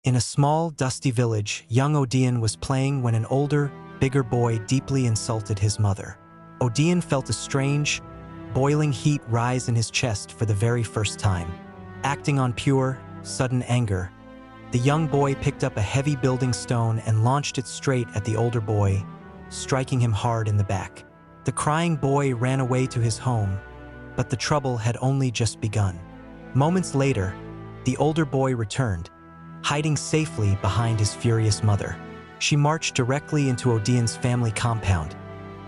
In a small, dusty village, young Odion was playing when an older, bigger boy deeply insulted his mother. Odion felt a strange, boiling heat rise in his chest for the very first time. Acting on pure, sudden anger, the young boy picked up a heavy building stone and launched it straight at the older boy, striking him hard in the back. The crying boy ran away to his home, but the trouble had only just begun. Moments later, the older boy returned, hiding safely behind his furious mother. She marched directly into Odion's family compound,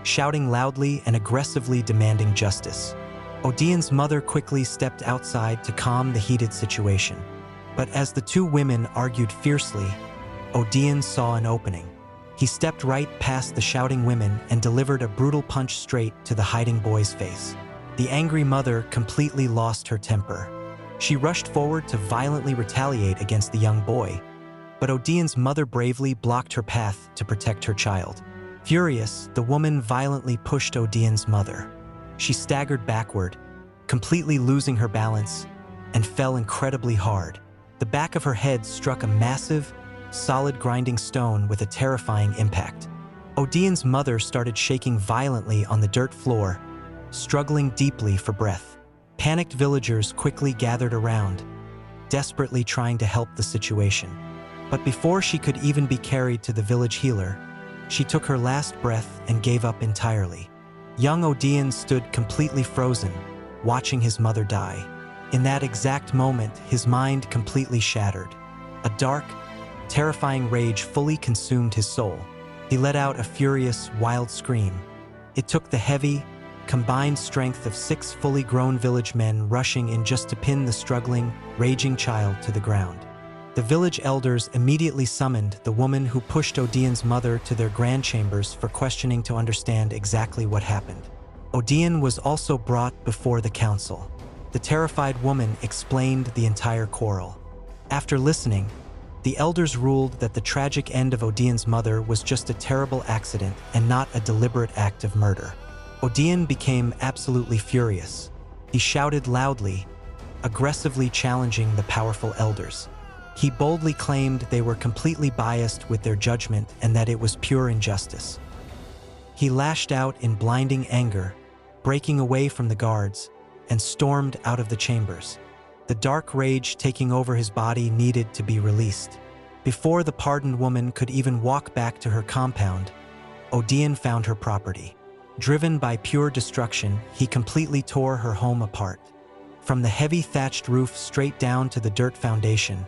shouting loudly and aggressively demanding justice. Odion's mother quickly stepped outside to calm the heated situation. But as the two women argued fiercely, Odion saw an opening. He stepped right past the shouting women and delivered a brutal punch straight to the hiding boy's face. The angry mother completely lost her temper. She rushed forward to violently retaliate against the young boy, but Odion's mother bravely blocked her path to protect her child. Furious, the woman violently pushed Odion's mother. She staggered backward, completely losing her balance, and fell incredibly hard. The back of her head struck a massive, solid grinding stone with a terrifying impact. Odion's mother started shaking violently on the dirt floor, struggling deeply for breath. Panicked villagers quickly gathered around, desperately trying to help the situation. But before she could even be carried to the village healer, she took her last breath and gave up entirely. Young Odion stood completely frozen, watching his mother die. In that exact moment, his mind completely shattered. A dark, terrifying rage fully consumed his soul. He let out a furious, wild scream. It took the heavy, combined strength of 6 fully grown village men rushing in just to pin the struggling, raging child to the ground. The village elders immediately summoned the woman who pushed Odion's mother to their grand chambers for questioning to understand exactly what happened. Odion was also brought before the council. The terrified woman explained the entire quarrel. After listening, the elders ruled that the tragic end of Odion's mother was just a terrible accident and not a deliberate act of murder. Odion became absolutely furious. He shouted loudly, aggressively challenging the powerful elders. He boldly claimed they were completely biased with their judgment and that it was pure injustice. He lashed out in blinding anger, breaking away from the guards, and stormed out of the chambers. The dark rage taking over his body needed to be released. Before the pardoned woman could even walk back to her compound, Odion found her property. Driven by pure destruction, he completely tore her home apart. From the heavy thatched roof straight down to the dirt foundation,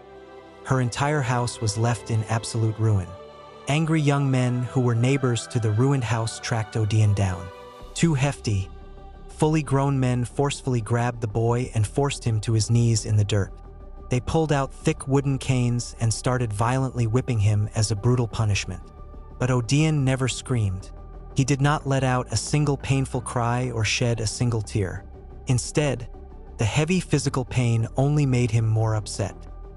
her entire house was left in absolute ruin. Angry young men who were neighbors to the ruined house tracked Odion down. 2 hefty, fully grown men forcefully grabbed the boy and forced him to his knees in the dirt. They pulled out thick wooden canes and started violently whipping him as a brutal punishment. But Odion never screamed. He did not let out a single painful cry or shed a single tear. Instead, the heavy physical pain only made him more upset.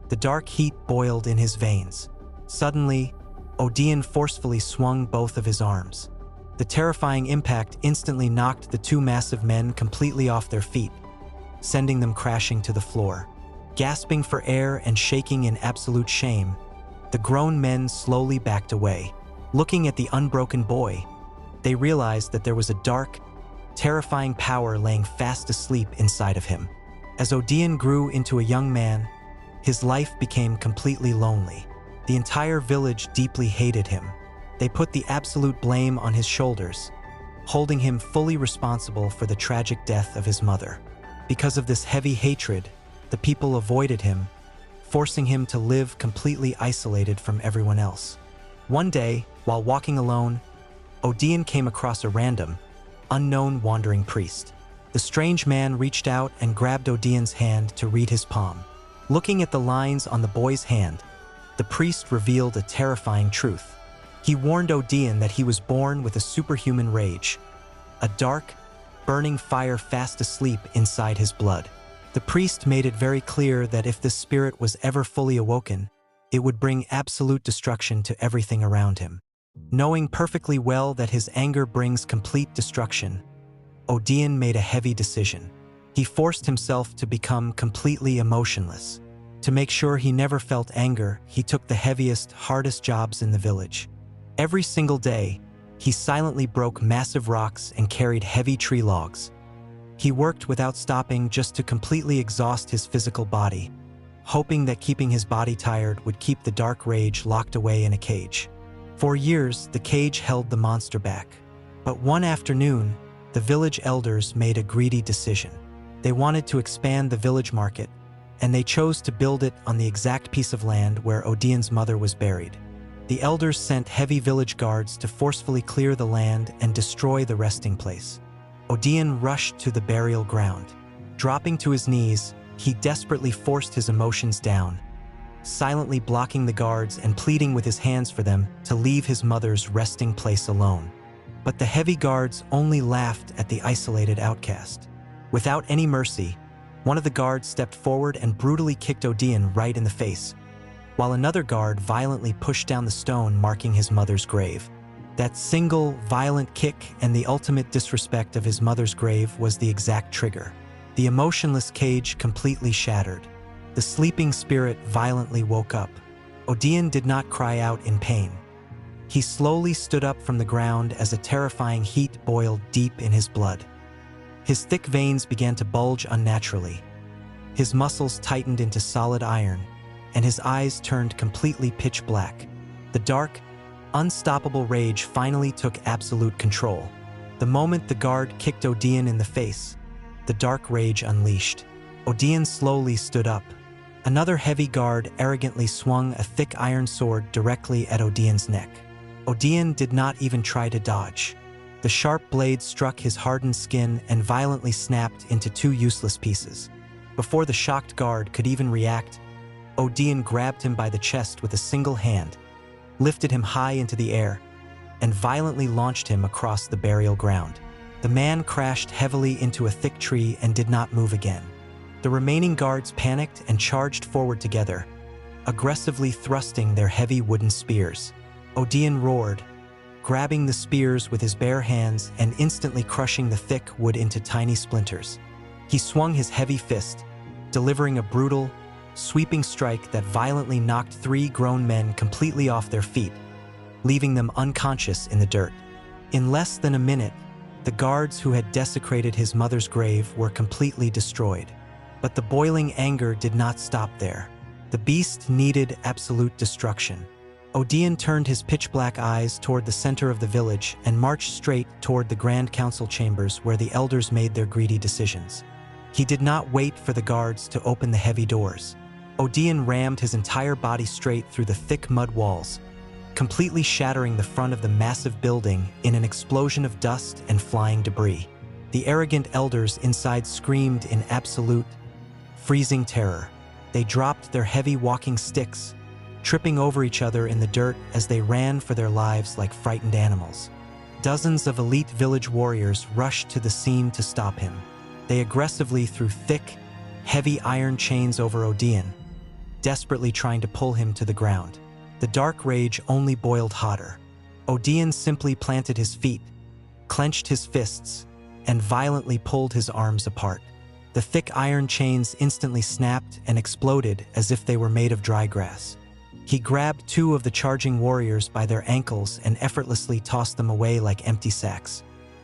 The dark heat boiled in his veins. Suddenly, Odion forcefully swung both of his arms. The terrifying impact instantly knocked the 2 massive men completely off their feet, sending them crashing to the floor. Gasping for air and shaking in absolute shame, the grown men slowly backed away. Looking at the unbroken boy, they realized that there was a dark, terrifying power laying fast asleep inside of him. As Odion grew into a young man, his life became completely lonely. The entire village deeply hated him. They put the absolute blame on his shoulders, holding him fully responsible for the tragic death of his mother. Because of this heavy hatred, the people avoided him, forcing him to live completely isolated from everyone else. One day, while walking alone, Odion came across a random, unknown wandering priest. The strange man reached out and grabbed Odion's hand to read his palm. Looking at the lines on the boy's hand, the priest revealed a terrifying truth. He warned Odion that he was born with a superhuman rage, a dark, burning fire fast asleep inside his blood. The priest made it very clear that if this spirit was ever fully awoken, it would bring absolute destruction to everything around him. Knowing perfectly well that his anger brings complete destruction, Odion made a heavy decision. He forced himself to become completely emotionless. To make sure he never felt anger, he took the heaviest, hardest jobs in the village. Every single day, he silently broke massive rocks and carried heavy tree logs. He worked without stopping just to completely exhaust his physical body, hoping that keeping his body tired would keep the dark rage locked away in a cage. For years, the cage held the monster back. But one afternoon, the village elders made a greedy decision. They wanted to expand the village market, and they chose to build it on the exact piece of land where Odian's mother was buried. The elders sent heavy village guards to forcefully clear the land and destroy the resting place. Odian rushed to the burial ground. Dropping to his knees, he desperately forced his emotions down, silently blocking the guards and pleading with his hands for them to leave his mother's resting place alone. But the heavy guards only laughed at the isolated outcast. Without any mercy, one of the guards stepped forward and brutally kicked Odian right in the face, while another guard violently pushed down the stone marking his mother's grave. That single, violent kick and the ultimate disrespect of his mother's grave was the exact trigger. The emotionless cage completely shattered. The sleeping spirit violently woke up. Odian did not cry out in pain. He slowly stood up from the ground as a terrifying heat boiled deep in his blood. His thick veins began to bulge unnaturally. His muscles tightened into solid iron, and his eyes turned completely pitch black. The dark, unstoppable rage finally took absolute control. The moment the guard kicked Odian in the face, the dark rage unleashed. Odian slowly stood up. Another heavy guard arrogantly swung a thick iron sword directly at Odian's neck. Odian did not even try to dodge. The sharp blade struck his hardened skin and violently snapped into two useless pieces. Before the shocked guard could even react, Odian grabbed him by the chest with a single hand, lifted him high into the air, and violently launched him across the burial ground. The man crashed heavily into a thick tree and did not move again. The remaining guards panicked and charged forward together, aggressively thrusting their heavy wooden spears. Odian roared, grabbing the spears with his bare hands and instantly crushing the thick wood into tiny splinters. He swung his heavy fist, delivering a brutal, sweeping strike that violently knocked three grown men completely off their feet, leaving them unconscious in the dirt. In less than a minute, the guards who had desecrated his mother's grave were completely destroyed. But the boiling anger did not stop there. The beast needed absolute destruction. Odian turned his pitch-black eyes toward the center of the village and marched straight toward the Grand Council chambers where the elders made their greedy decisions. He did not wait for the guards to open the heavy doors. Odian rammed his entire body straight through the thick mud walls, completely shattering the front of the massive building in an explosion of dust and flying debris. The arrogant elders inside screamed in absolute, freezing terror. They dropped their heavy walking sticks, tripping over each other in the dirt as they ran for their lives like frightened animals. Dozens of elite village warriors rushed to the scene to stop him. They aggressively threw thick, heavy iron chains over Odian, desperately trying to pull him to the ground. The dark rage only boiled hotter. Odian simply planted his feet, clenched his fists, and violently pulled his arms apart. The thick iron chains instantly snapped and exploded as if they were made of dry grass. He grabbed two of the charging warriors by their ankles and effortlessly tossed them away like empty sacks.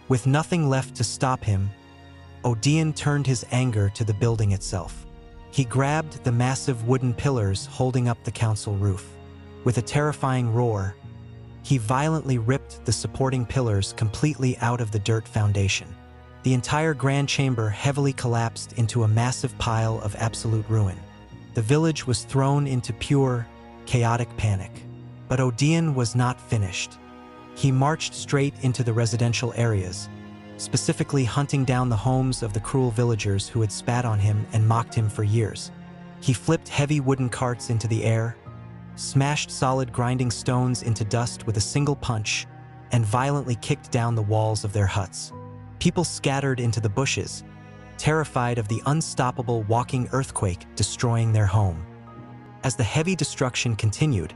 With nothing left to stop him, Odian turned his anger to the building itself. He grabbed the massive wooden pillars holding up the council roof. With a terrifying roar, he violently ripped the supporting pillars completely out of the dirt foundation. The entire grand chamber heavily collapsed into a massive pile of absolute ruin. The village was thrown into pure, chaotic panic. But Odian was not finished. He marched straight into the residential areas, specifically hunting down the homes of the cruel villagers who had spat on him and mocked him for years. He flipped heavy wooden carts into the air, smashed solid grinding stones into dust with a single punch, and violently kicked down the walls of their huts. People scattered into the bushes, terrified of the unstoppable walking earthquake destroying their home. As the heavy destruction continued,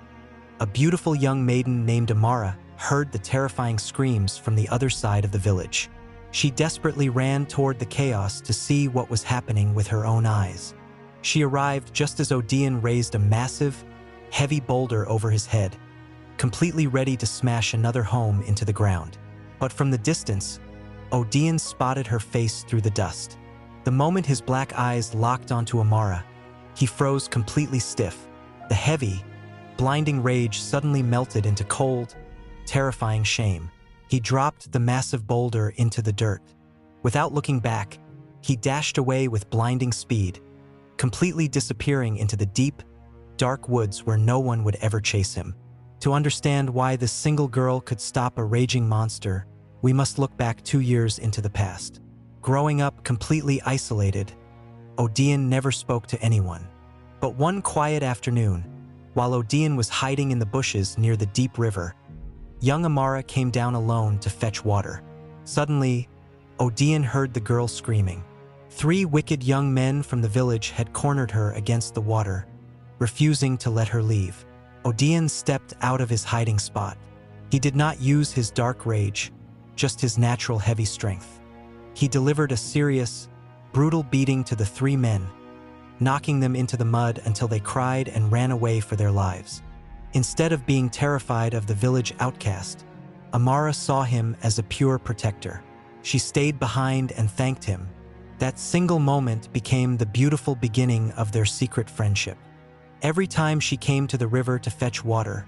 a beautiful young maiden named Amara heard the terrifying screams from the other side of the village. She desperately ran toward the chaos to see what was happening with her own eyes. She arrived just as Odion raised a massive, heavy boulder over his head, completely ready to smash another home into the ground. But from the distance, Odion spotted her face through the dust. The moment his black eyes locked onto Amara, he froze completely stiff. The heavy, blinding rage suddenly melted into cold, terrifying shame. He dropped the massive boulder into the dirt. Without looking back, he dashed away with blinding speed, completely disappearing into the deep, dark woods where no one would ever chase him. To understand why this single girl could stop a raging monster, we must look back 2 years into the past. Growing up completely isolated, Odion never spoke to anyone. But one quiet afternoon, while Odion was hiding in the bushes near the deep river, young Amara came down alone to fetch water. Suddenly, Odion heard the girl screaming. 3 wicked young men from the village had cornered her against the water, refusing to let her leave. Odion stepped out of his hiding spot. He did not use his dark rage, just his natural heavy strength. He delivered a serious, brutal beating to the 3 men, knocking them into the mud until they cried and ran away for their lives. Instead of being terrified of the village outcast, Amara saw him as a pure protector. She stayed behind and thanked him. That single moment became the beautiful beginning of their secret friendship. Every time she came to the river to fetch water,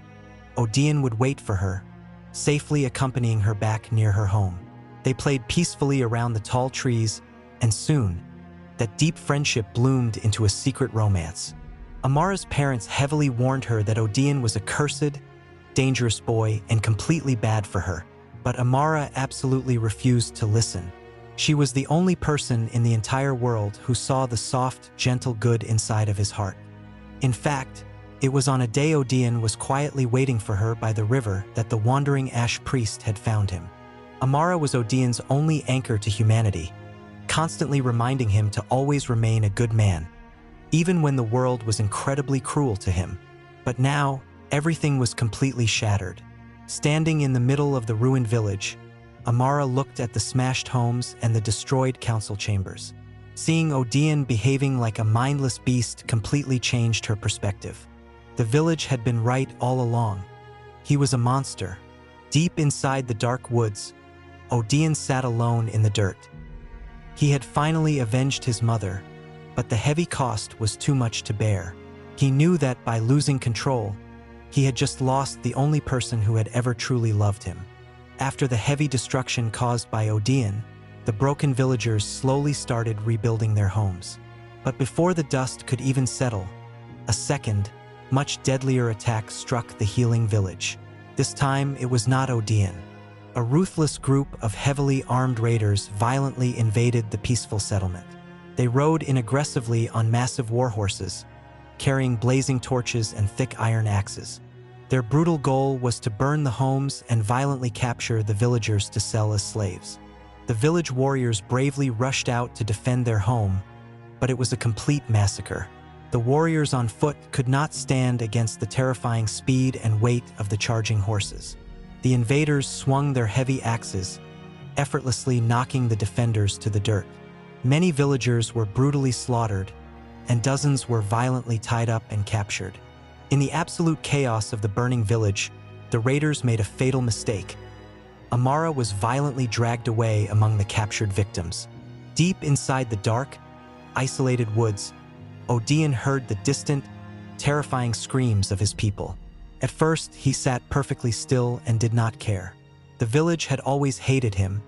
Odion would wait for her, safely accompanying her back near her home. They played peacefully around the tall trees, and soon, that deep friendship bloomed into a secret romance. Amara's parents heavily warned her that Odion was a cursed, dangerous boy and completely bad for her. But Amara absolutely refused to listen. She was the only person in the entire world who saw the soft, gentle good inside of his heart. In fact, it was on a day Odion was quietly waiting for her by the river that the wandering ash priest had found him. Amara was Odion's only anchor to humanity, constantly reminding him to always remain a good man, even when the world was incredibly cruel to him. But now, everything was completely shattered. Standing in the middle of the ruined village, Amara looked at the smashed homes and the destroyed council chambers. Seeing Odion behaving like a mindless beast completely changed her perspective. The village had been right all along. He was a monster. Deep inside the dark woods, Odion sat alone in the dirt. He had finally avenged his mother, but the heavy cost was too much to bear. He knew that by losing control, he had just lost the only person who had ever truly loved him. After the heavy destruction caused by Odion, the broken villagers slowly started rebuilding their homes. But before the dust could even settle, a second, much deadlier attack struck the healing village. This time, it was not Odion. A ruthless group of heavily armed raiders violently invaded the peaceful settlement. They rode in aggressively on massive war horses, carrying blazing torches and thick iron axes. Their brutal goal was to burn the homes and violently capture the villagers to sell as slaves. The village warriors bravely rushed out to defend their home, but it was a complete massacre. The warriors on foot could not stand against the terrifying speed and weight of the charging horses. The invaders swung their heavy axes, effortlessly knocking the defenders to the dirt. Many villagers were brutally slaughtered, and dozens were violently tied up and captured. In the absolute chaos of the burning village, the raiders made a fatal mistake. Amara was violently dragged away among the captured victims. Deep inside the dark, isolated woods, Odion heard the distant, terrifying screams of his people. At first, he sat perfectly still and did not care. The village had always hated him,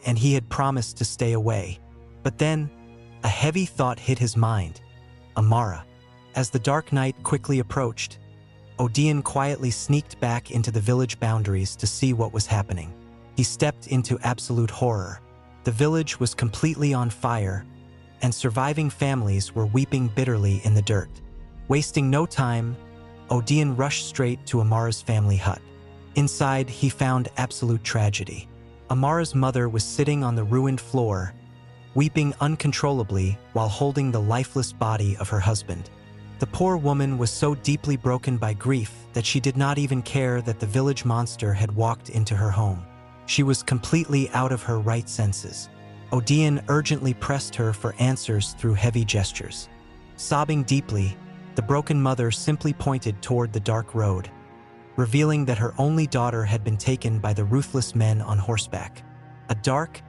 and he had promised to stay away. But then, a heavy thought hit his mind: Amara. As the dark night quickly approached, Odion quietly sneaked back into the village boundaries to see what was happening. He stepped into absolute horror. The village was completely on fire, and surviving families were weeping bitterly in the dirt. Wasting no time, Odion rushed straight to Amara's family hut. Inside, he found absolute tragedy. Amara's mother was sitting on the ruined floor, weeping uncontrollably while holding the lifeless body of her husband. The poor woman was so deeply broken by grief that she did not even care that the village monster had walked into her home. She was completely out of her right senses. Odion urgently pressed her for answers through heavy gestures. Sobbing deeply, the broken mother simply pointed toward the dark road, revealing that her only daughter had been taken by the ruthless men on horseback. A dark,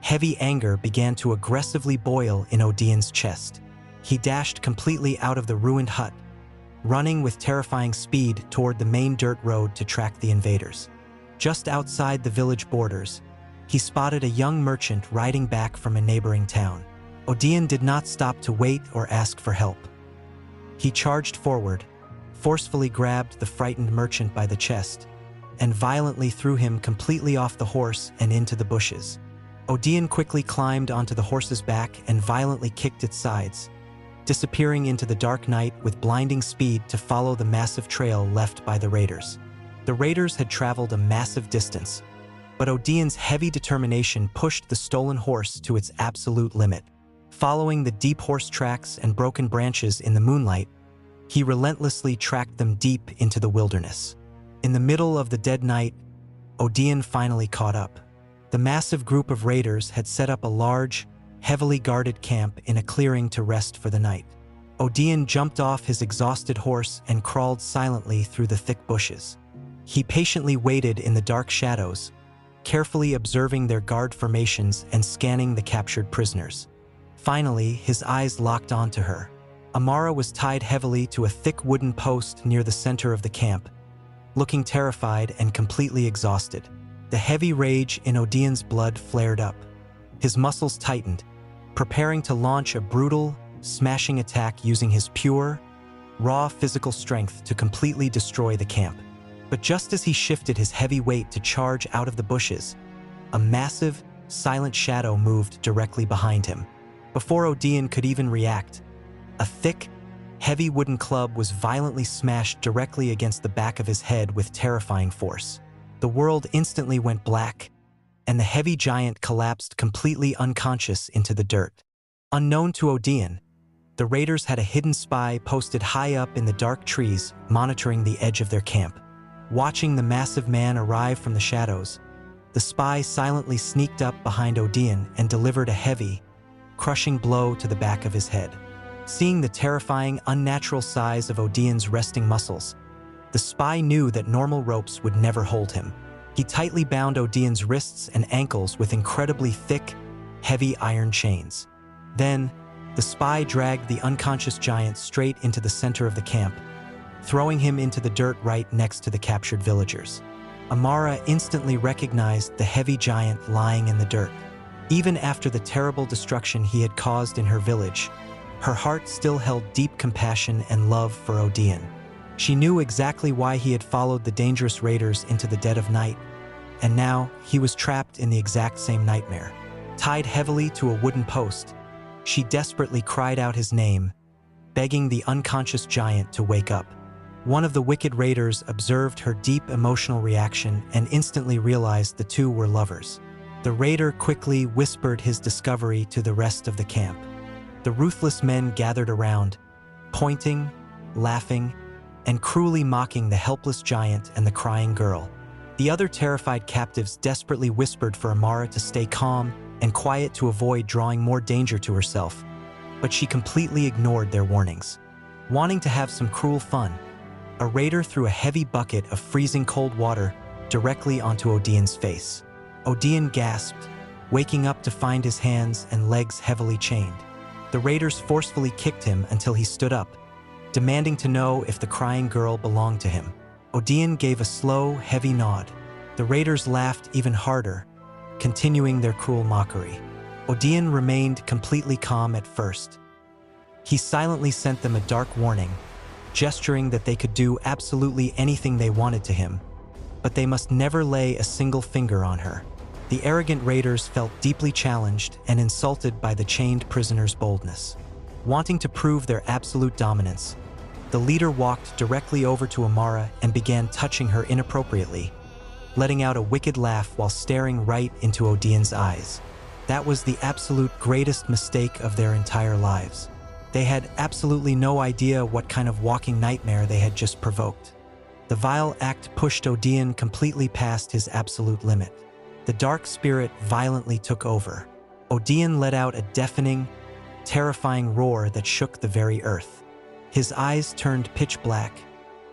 heavy anger began to aggressively boil in Odian's chest. He dashed completely out of the ruined hut, running with terrifying speed toward the main dirt road to track the invaders. Just outside the village borders, he spotted a young merchant riding back from a neighboring town. Odian did not stop to wait or ask for help. He charged forward, forcefully grabbed the frightened merchant by the chest, and violently threw him completely off the horse and into the bushes. Odian quickly climbed onto the horse's back and violently kicked its sides, disappearing into the dark night with blinding speed to follow the massive trail left by the raiders. The raiders had traveled a massive distance, but Odian's heavy determination pushed the stolen horse to its absolute limit. Following the deep horse tracks and broken branches in the moonlight, he relentlessly tracked them deep into the wilderness. In the middle of the dead night, Odian finally caught up. The massive group of raiders had set up a large, heavily guarded camp in a clearing to rest for the night. Odian jumped off his exhausted horse and crawled silently through the thick bushes. He patiently waited in the dark shadows, carefully observing their guard formations and scanning the captured prisoners. Finally, his eyes locked onto her. Amara was tied heavily to a thick wooden post near the center of the camp, looking terrified and completely exhausted. The heavy rage in Odian's blood flared up. His muscles tightened, preparing to launch a brutal, smashing attack using his pure, raw physical strength to completely destroy the camp. But just as he shifted his heavy weight to charge out of the bushes, a massive, silent shadow moved directly behind him. Before Odian could even react, a thick, heavy wooden club was violently smashed directly against the back of his head with terrifying force. The world instantly went black, and the heavy giant collapsed completely unconscious into the dirt. Unknown to Odian, the raiders had a hidden spy posted high up in the dark trees, monitoring the edge of their camp. Watching the massive man arrive from the shadows, the spy silently sneaked up behind Odian and delivered a heavy, crushing blow to the back of his head. Seeing the terrifying, unnatural size of Odian's resting muscles, the spy knew that normal ropes would never hold him. He tightly bound Odian's wrists and ankles with incredibly thick, heavy iron chains. Then, the spy dragged the unconscious giant straight into the center of the camp, throwing him into the dirt right next to the captured villagers. Amara instantly recognized the heavy giant lying in the dirt. Even after the terrible destruction he had caused in her village, her heart still held deep compassion and love for Odian. She knew exactly why he had followed the dangerous raiders into the dead of night, and now he was trapped in the exact same nightmare. Tied heavily to a wooden post, she desperately cried out his name, begging the unconscious giant to wake up. One of the wicked raiders observed her deep emotional reaction and instantly realized the two were lovers. The raider quickly whispered his discovery to the rest of the camp. The ruthless men gathered around, pointing, laughing, and cruelly mocking the helpless giant and the crying girl. The other terrified captives desperately whispered for Amara to stay calm and quiet to avoid drawing more danger to herself, but she completely ignored their warnings. Wanting to have some cruel fun, a raider threw a heavy bucket of freezing cold water directly onto Odian's face. Odian gasped, waking up to find his hands and legs heavily chained. The raiders forcefully kicked him until he stood up, demanding to know if the crying girl belonged to him. Odian gave a slow, heavy nod. The raiders laughed even harder, continuing their cruel mockery. Odian remained completely calm at first. He silently sent them a dark warning, gesturing that they could do absolutely anything they wanted to him, but they must never lay a single finger on her. The arrogant raiders felt deeply challenged and insulted by the chained prisoners' boldness. Wanting to prove their absolute dominance, the leader walked directly over to Amara and began touching her inappropriately, letting out a wicked laugh while staring right into Odian's eyes. That was the absolute greatest mistake of their entire lives. They had absolutely no idea what kind of walking nightmare they had just provoked. The vile act pushed Odian completely past his absolute limit. The dark spirit violently took over. Odian let out a deafening, terrifying roar that shook the very earth. His eyes turned pitch black,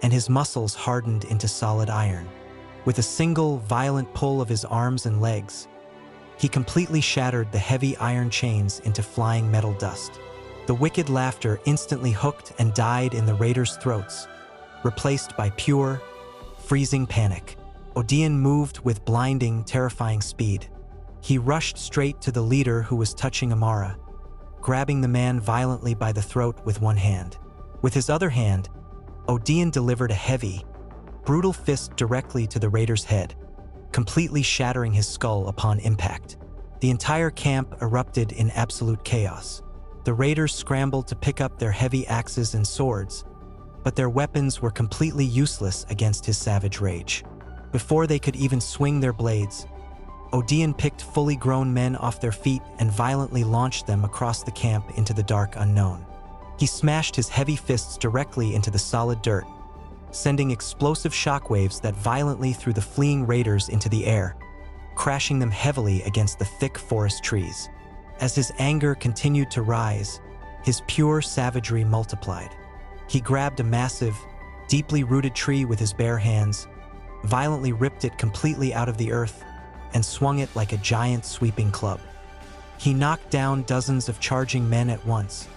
and his muscles hardened into solid iron. With a single, violent pull of his arms and legs, he completely shattered the heavy iron chains into flying metal dust. The wicked laughter instantly hooked and died in the raiders' throats, replaced by pure, freezing panic. Odion moved with blinding, terrifying speed. He rushed straight to the leader who was touching Amara, grabbing the man violently by the throat with one hand. With his other hand, Odion delivered a heavy, brutal fist directly to the raider's head, completely shattering his skull upon impact. The entire camp erupted in absolute chaos. The raiders scrambled to pick up their heavy axes and swords, but their weapons were completely useless against his savage rage. Before they could even swing their blades, Odion picked fully grown men off their feet and violently launched them across the camp into the dark unknown. He smashed his heavy fists directly into the solid dirt, sending explosive shockwaves that violently threw the fleeing raiders into the air, crashing them heavily against the thick forest trees. As his anger continued to rise, his pure savagery multiplied. He grabbed a massive, deeply rooted tree with his bare hands, violently ripped it completely out of the earth, and swung it like a giant sweeping club. He knocked down dozens of charging men at once,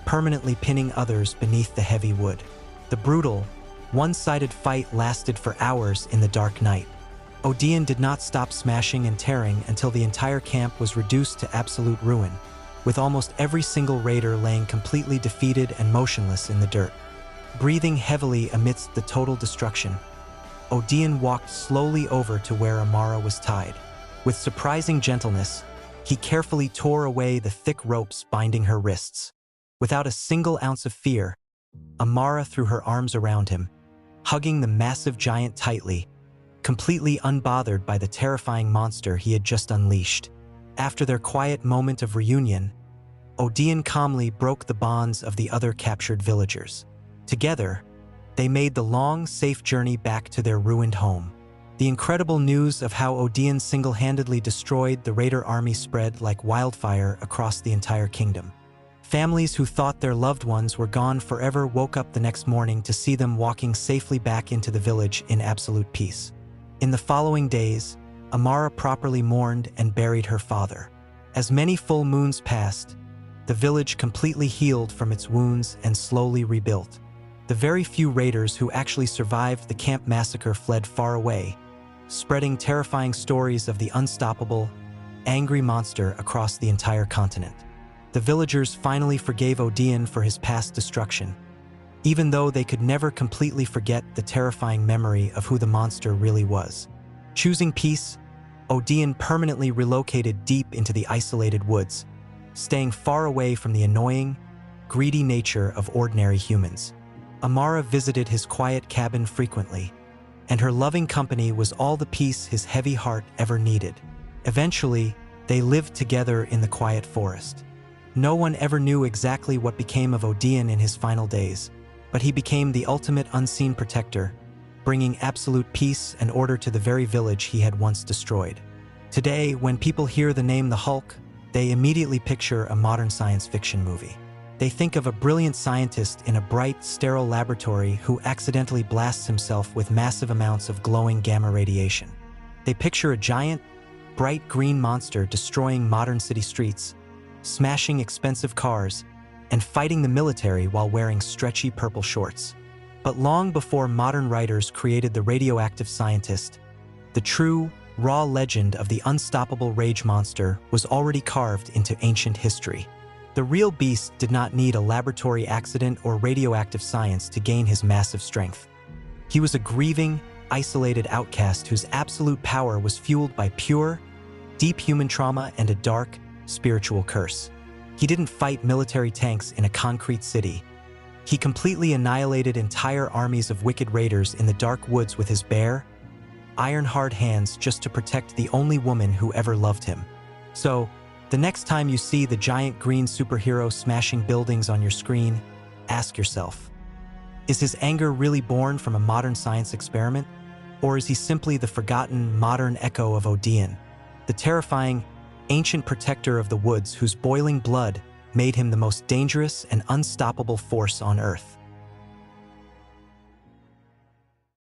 permanently pinning others beneath the heavy wood. The brutal, one-sided fight lasted for hours in the dark night. Odion did not stop smashing and tearing until the entire camp was reduced to absolute ruin, with almost every single raider laying completely defeated and motionless in the dirt. Breathing heavily amidst the total destruction, Odion walked slowly over to where Amara was tied. With surprising gentleness, he carefully tore away the thick ropes binding her wrists. Without a single ounce of fear, Amara threw her arms around him, hugging the massive giant tightly, completely unbothered by the terrifying monster he had just unleashed. After their quiet moment of reunion, Odion calmly broke the bonds of the other captured villagers. Together, they made the long, safe journey back to their ruined home. The incredible news of how Odion single-handedly destroyed the raider army spread like wildfire across the entire kingdom. Families who thought their loved ones were gone forever woke up the next morning to see them walking safely back into the village in absolute peace. In the following days, Amara properly mourned and buried her father. As many full moons passed, the village completely healed from its wounds and slowly rebuilt. The very few raiders who actually survived the camp massacre fled far away, spreading terrifying stories of the unstoppable, angry monster across the entire continent. The villagers finally forgave Odion for his past destruction, even though they could never completely forget the terrifying memory of who the monster really was. Choosing peace, Odion permanently relocated deep into the isolated woods, staying far away from the annoying, greedy nature of ordinary humans. Amara visited his quiet cabin frequently, and her loving company was all the peace his heavy heart ever needed. Eventually, they lived together in the quiet forest. No one ever knew exactly what became of Odion in his final days, but he became the ultimate unseen protector, bringing absolute peace and order to the very village he had once destroyed. Today, when people hear the name the Hulk, they immediately picture a modern science fiction movie. They think of a brilliant scientist in a bright, sterile laboratory who accidentally blasts himself with massive amounts of glowing gamma radiation. They picture a giant, bright green monster destroying modern city streets, smashing expensive cars, and fighting the military while wearing stretchy purple shorts. But long before modern writers created the radioactive scientist, the true, raw legend of the unstoppable rage monster was already carved into ancient history. The real beast did not need a laboratory accident or radioactive science to gain his massive strength. He was a grieving, isolated outcast whose absolute power was fueled by pure, deep human trauma and a dark, spiritual curse. He didn't fight military tanks in a concrete city. He completely annihilated entire armies of wicked raiders in the dark woods with his bare, iron-hard hands just to protect the only woman who ever loved him. So, the next time you see the giant green superhero smashing buildings on your screen, ask yourself, is his anger really born from a modern science experiment? Or is he simply the forgotten, modern echo of Odion, the terrifying, ancient protector of the woods whose boiling blood made him the most dangerous and unstoppable force on Earth.